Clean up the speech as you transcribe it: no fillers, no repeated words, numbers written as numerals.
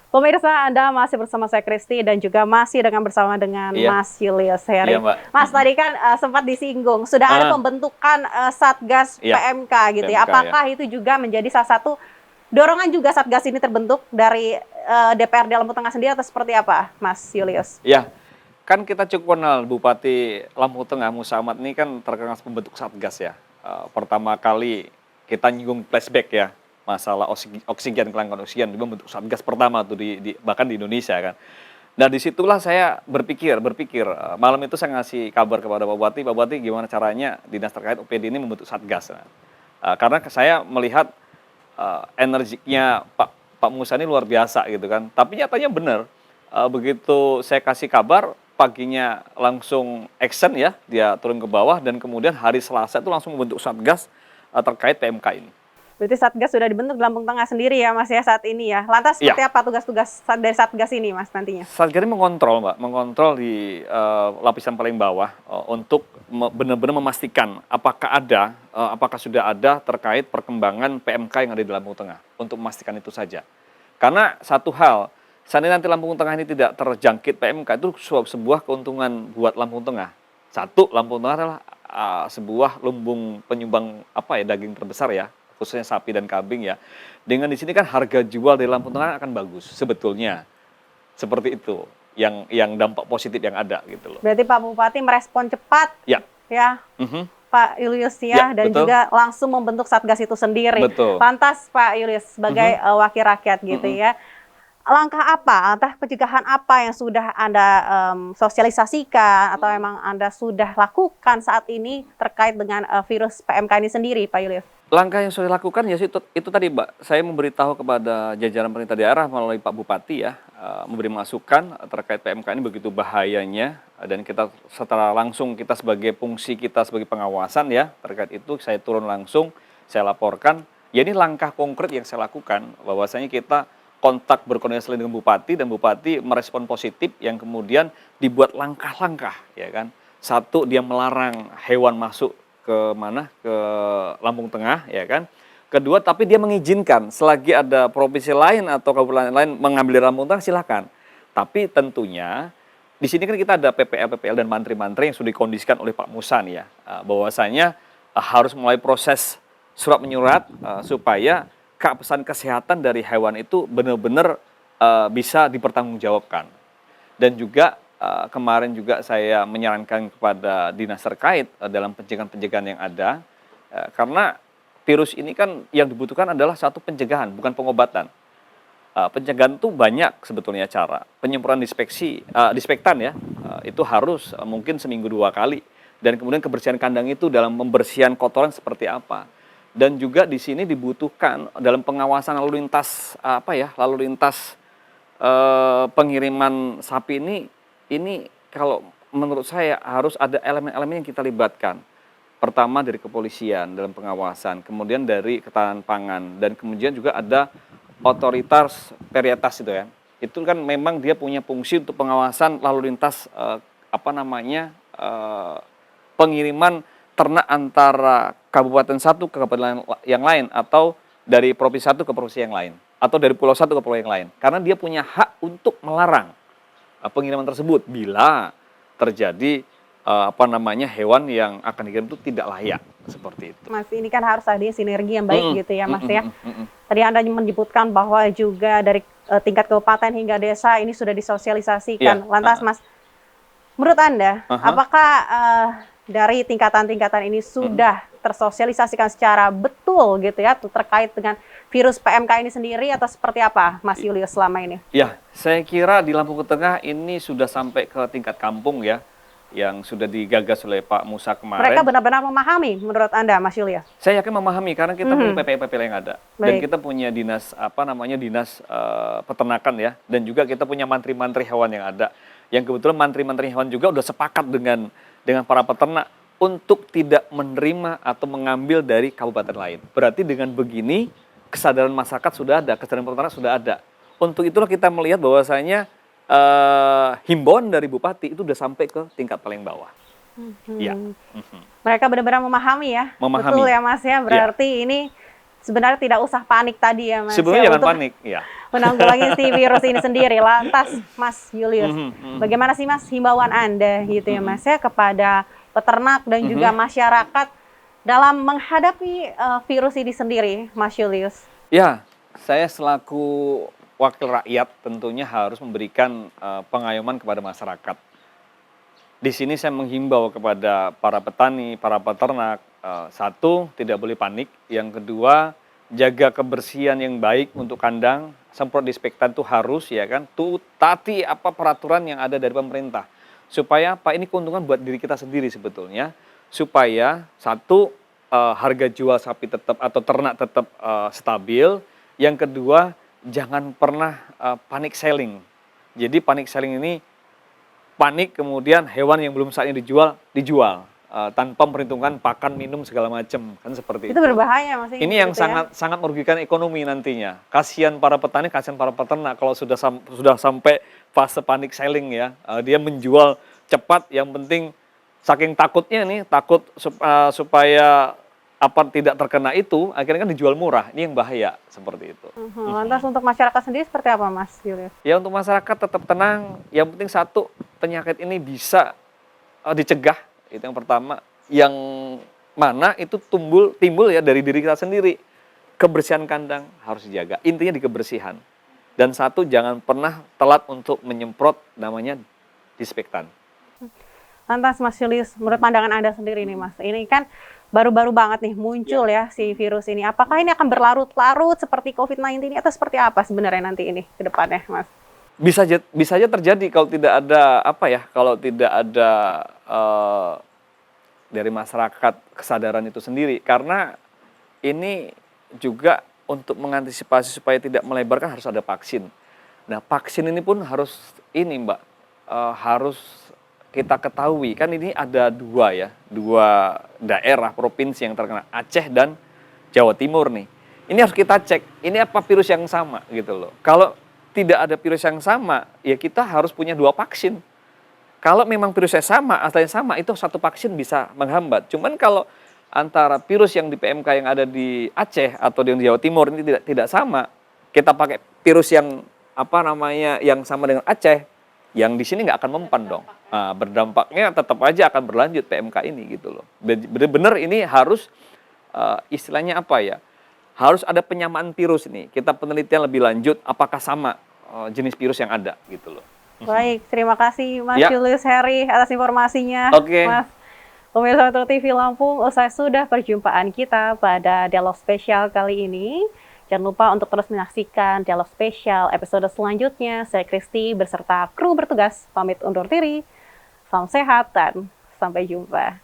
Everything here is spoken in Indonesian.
Pemirsa, Anda masih bersama saya Kristi dan juga masih bersama dengan Mas Julius Heri. Iya, Mbak. Mas, tadi kan sempat disinggung, sudah ada pembentukan Satgas PMK gitu ya. PMK, Apakah itu juga menjadi salah satu dorongan juga Satgas ini terbentuk dari DPRD Lampung Tengah sendiri atau seperti apa, Mas Julius? Iya, kan kita cukup kenal Bupati Lampung Tengah, Musa Ahmad ini kan terkenal pembentuk Satgas ya. Pertama kali kita nyinggung flashback ya, masalah oksigen, kelangkaan oksigen, dia membentuk Satgas pertama tuh bahkan di Indonesia kan. Nah disitulah saya berpikir malam itu saya ngasih kabar kepada Pak Bupati gimana caranya dinas terkait OPD ini membentuk Satgas. Karena saya melihat energiknya Pak Musa ini luar biasa gitu kan. Tapi nyatanya benar, begitu saya kasih kabar, paginya langsung action ya, dia turun ke bawah dan kemudian hari Selasa itu langsung membentuk Satgas terkait PMK ini. Berarti Satgas sudah dibentuk di Lampung Tengah sendiri ya Mas ya saat ini ya. Lantas seperti apa tugas-tugas dari Satgas ini Mas nantinya? Satgas ini mengontrol Mbak, mengontrol di lapisan paling bawah untuk benar-benar memastikan apakah sudah ada terkait perkembangan PMK yang ada di Lampung Tengah. Untuk memastikan itu saja. Karena satu hal, seandainya nanti Lampung Tengah ini tidak terjangkit PMK itu sebuah keuntungan buat Lampung Tengah. Satu, Lampung Tengah adalah sebuah lumbung penyumbang daging terbesar ya, khususnya sapi dan kambing ya. Dengan di sini kan harga jual di Lampung Tengah akan bagus sebetulnya. Seperti itu yang dampak positif yang ada gitu loh. Berarti Pak Bupati merespon cepat. Ya. Pak Julius ya, dan betul. Juga langsung membentuk Satgas itu sendiri. Betul. Lantas Pak Julius sebagai wakil rakyat gitu ya. Langkah apa, entah pencegahan apa yang sudah Anda sosialisasikan atau emang Anda sudah lakukan saat ini terkait dengan virus PMK ini sendiri, Pak Julius? Langkah yang sudah dilakukan ya itu tadi Mbak, saya memberitahu kepada jajaran pemerintah daerah melalui Pak Bupati ya, memberi masukan terkait PMK ini begitu bahayanya, dan kita secara langsung kita sebagai fungsi kita sebagai pengawasan ya terkait itu saya turun langsung, saya laporkan, ya ini langkah konkret yang saya lakukan, bahwasanya kita kontak berkoordinasi dengan Bupati dan Bupati merespon positif yang kemudian dibuat langkah-langkah ya kan. Satu, dia melarang hewan masuk ke Lampung Tengah ya kan. Kedua, tapi dia mengizinkan selagi ada provinsi lain atau kabupaten lain mengambil Lampung Tengah silakan. Tapi tentunya di sini kan kita ada PPL dan mantri-mantri yang sudah dikondisikan oleh Pak Musa nih ya, bahwasanya harus mulai proses surat menyurat supaya keabsahan kesehatan dari hewan itu benar-benar bisa dipertanggungjawabkan. Dan juga kemarin juga saya menyarankan kepada dinas terkait dalam pencegahan-pencegahan yang ada, karena virus ini kan yang dibutuhkan adalah satu pencegahan, bukan pengobatan. Pencegahan itu banyak sebetulnya cara. Penyemprotan dispektan ya, itu harus mungkin seminggu 2 kali. Dan kemudian kebersihan kandang itu dalam membersihkan kotoran seperti apa. Dan juga di sini dibutuhkan dalam pengawasan lalu lintas pengiriman sapi ini kalau menurut saya harus ada elemen-elemen yang kita libatkan. Pertama dari kepolisian dalam pengawasan, kemudian dari ketahanan pangan, dan kemudian juga ada otoritas perietas itu ya. Itu kan memang dia punya fungsi untuk pengawasan lalu lintas pengiriman ternak antara kabupaten satu ke kabupaten yang lain, atau dari provinsi satu ke provinsi yang lain, atau dari pulau satu ke pulau yang lain. Karena dia punya hak untuk melarang pengiriman tersebut bila terjadi hewan yang akan dikirim itu tidak layak, seperti itu. Mas, ini kan harus ada sinergi yang baik gitu ya Mas ya. Tadi Anda menyebutkan bahwa juga dari tingkat kabupaten hingga desa ini sudah disosialisasikan. Lantas Mas, menurut Anda apakah dari tingkatan-tingkatan ini sudah tersosialisasikan secara betul gitu ya terkait dengan virus PMK ini sendiri, atau seperti apa Mas Julius selama ini? Ya, saya kira di Lampung Tengah ini sudah sampai ke tingkat kampung ya, yang sudah digagas oleh Pak Musa kemarin. Mereka benar-benar memahami menurut Anda Mas Julius? Saya yakin memahami karena kita punya PPL yang ada. Dan kita punya dinas peternakan ya, dan juga kita punya mantri-mantri hewan yang ada. Yang kebetulan mantri-mantri hewan juga udah sepakat dengan para peternak untuk tidak menerima atau mengambil dari kabupaten lain. Berarti dengan begini kesadaran masyarakat sudah ada, kesadaran peternak sudah ada. Untuk itulah kita melihat bahwasanya himbauan dari Bupati itu sudah sampai ke tingkat paling bawah. Ya. Mereka benar-benar memahami ya. Memahami. Betul ya Mas ya. Berarti ini sebenarnya tidak usah panik tadi ya Mas. Sebenarnya jangan panik. Ya. menanggulangi si virus ini sendiri. Lantas Mas Julius, bagaimana sih Mas himbauan Anda gitu ya Mas ya kepada peternak dan juga masyarakat dalam menghadapi virus ini sendiri, Mas Julius? Ya, saya selaku wakil rakyat tentunya harus memberikan pengayoman kepada masyarakat. Di sini saya menghimbau kepada para petani, para peternak, satu, tidak boleh panik. Yang kedua, jaga kebersihan yang baik untuk kandang, semprot disinfektan itu harus ya kan, taati apa peraturan yang ada dari pemerintah. Supaya apa, ini keuntungan buat diri kita sendiri sebetulnya, supaya satu, harga jual sapi tetap atau ternak tetap stabil. Yang kedua, jangan pernah panic selling. Jadi panic selling ini panik kemudian hewan yang belum saatnya dijual tanpa memperhitungkan pakan, minum segala macam, kan seperti itu. Itu berbahaya Mas. Ini yang sangat merugikan ekonomi nantinya. Kasihan para petani, kasihan para peternak kalau sudah sampai fase panic selling ya. Dia menjual cepat, yang penting saking takutnya nih, takut supaya apa tidak terkena itu, akhirnya kan dijual murah. Ini yang bahaya seperti itu. Lantas untuk masyarakat sendiri seperti apa Mas Julius? Ya, untuk masyarakat tetap tenang. Yang penting satu, penyakit ini bisa dicegah. Itu yang pertama. Yang mana itu timbul ya dari diri kita sendiri. Kebersihan kandang harus dijaga. Intinya di kebersihan. Dan satu, jangan pernah telat untuk menyemprot namanya disinfektan. Lantas Mas Julius, menurut pandangan Anda sendiri nih Mas, ini kan baru-baru banget nih muncul ya si virus ini. Apakah ini akan berlarut-larut seperti COVID-19 ini atau seperti apa sebenarnya nanti ini ke depannya, Mas? Bisa aja terjadi kalau tidak ada kalau tidak ada dari masyarakat kesadaran itu sendiri. Karena ini juga untuk mengantisipasi supaya tidak melebar kan harus ada vaksin. Nah, vaksin ini pun harus harus kita ketahui, kan ini ada dua daerah provinsi yang terkena, Aceh dan Jawa Timur nih. Ini harus kita cek, ini apa virus yang sama gitu loh. Kalau tidak ada virus yang sama, ya kita harus punya 2 vaksin. Kalau memang virusnya sama, asalnya sama, itu 1 vaksin bisa menghambat. Cuman kalau antara virus yang di PMK yang ada di Aceh atau di Jawa Timur ini tidak sama, kita pakai virus yang yang sama dengan Aceh, yang di sini nggak akan mempan dong. Nah, berdampaknya tetap aja akan berlanjut PMK ini gitu loh. Benar-benar ini harus istilahnya harus ada penyamaan virus nih. Kita penelitian lebih lanjut apakah sama jenis virus yang ada gitu loh. Baik, terima kasih Mas Julius Heri atas informasinya. Oke. Mas, pemirsa Metro TV Lampung, usai sudah perjumpaan kita pada dialog spesial kali ini. Jangan lupa untuk terus menyaksikan dialog spesial episode selanjutnya. Saya Kristi beserta kru bertugas pamit undur diri. Salam sehat dan sampai jumpa.